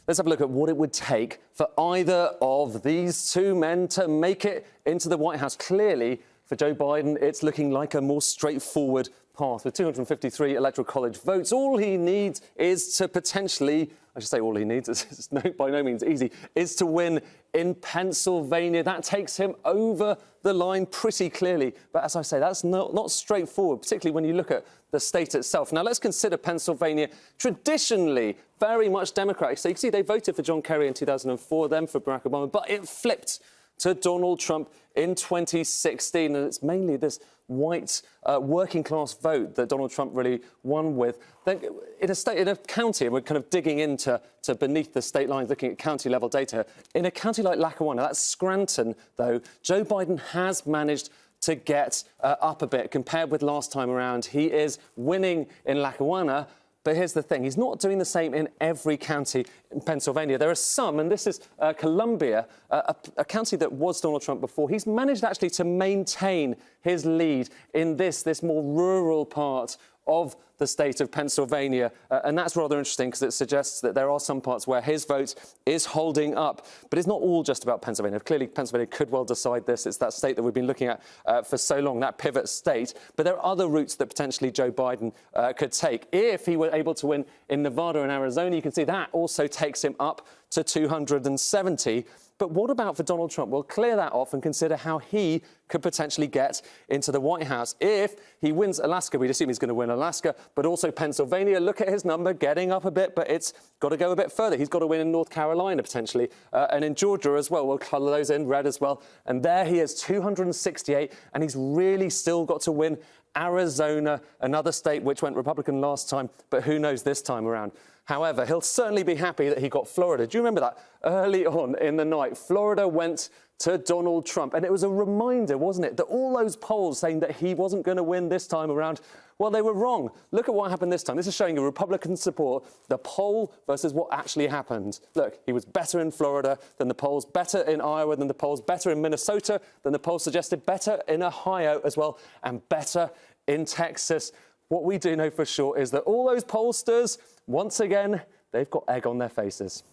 Let's have a look at what it would take for either of these two men to make it into the White House. Clearly, for Joe Biden, it's looking like a more straightforward path. With 253 Electoral College votes, all he needs is to potentially, I should say all he needs, it's by no means easy, is to win in Pennsylvania. That takes him over the line pretty clearly. But as I say, that's not straightforward, particularly when you look at the state itself. Now, let's consider Pennsylvania, traditionally very much Democratic. So you can see they voted for John Kerry in 2004, then for Barack Obama, but it flipped to Donald Trump in 2016. And it's mainly this white working-class vote that Donald Trump really won with. Then in a county, and we're kind of digging into beneath the state lines, looking at county-level data. In a county like Lackawanna, that's Scranton, though, Joe Biden has managed to get up a bit compared with last time around. He is winning in Lackawanna. But here's the thing, he's not doing the same in every county in Pennsylvania. There are some, and this is Columbia, a county that was Donald Trump before. He's managed actually to maintain his lead in this more rural part of the state of Pennsylvania. And that's rather interesting because it suggests that there are some parts where his vote is holding up. But it's not all just about Pennsylvania. Clearly, Pennsylvania could well decide this. It's that state that we've been looking at for so long, that pivot state. But there are other routes that potentially Joe Biden could take. If he were able to win in Nevada and Arizona, you can see that also takes him up to 270. But what about for Donald Trump? We'll clear that off and consider how he could potentially get into the White House. If he wins Alaska, we'd assume he's going to win Alaska, but also Pennsylvania. Look at his number, getting up a bit, but it's got to go a bit further. He's got to win in North Carolina, potentially, and in Georgia as well. We'll colour those in red as well. And there he is, 268, and he's really still got to win Arizona, another state which went Republican last time, but who knows this time around. However, he'll certainly be happy that he got Florida. Do you remember that? Early on in the night, Florida went to Donald Trump. And it was a reminder, wasn't it, that all those polls saying that he wasn't going to win this time around, well, they were wrong. Look at what happened this time. This is showing you Republican support, the poll versus what actually happened. Look, he was better in Florida than the polls, better in Iowa than the polls, better in Minnesota than the polls suggested, better in Ohio as well, and better in Texas. What we do know for sure is that all those pollsters, once again, they've got egg on their faces.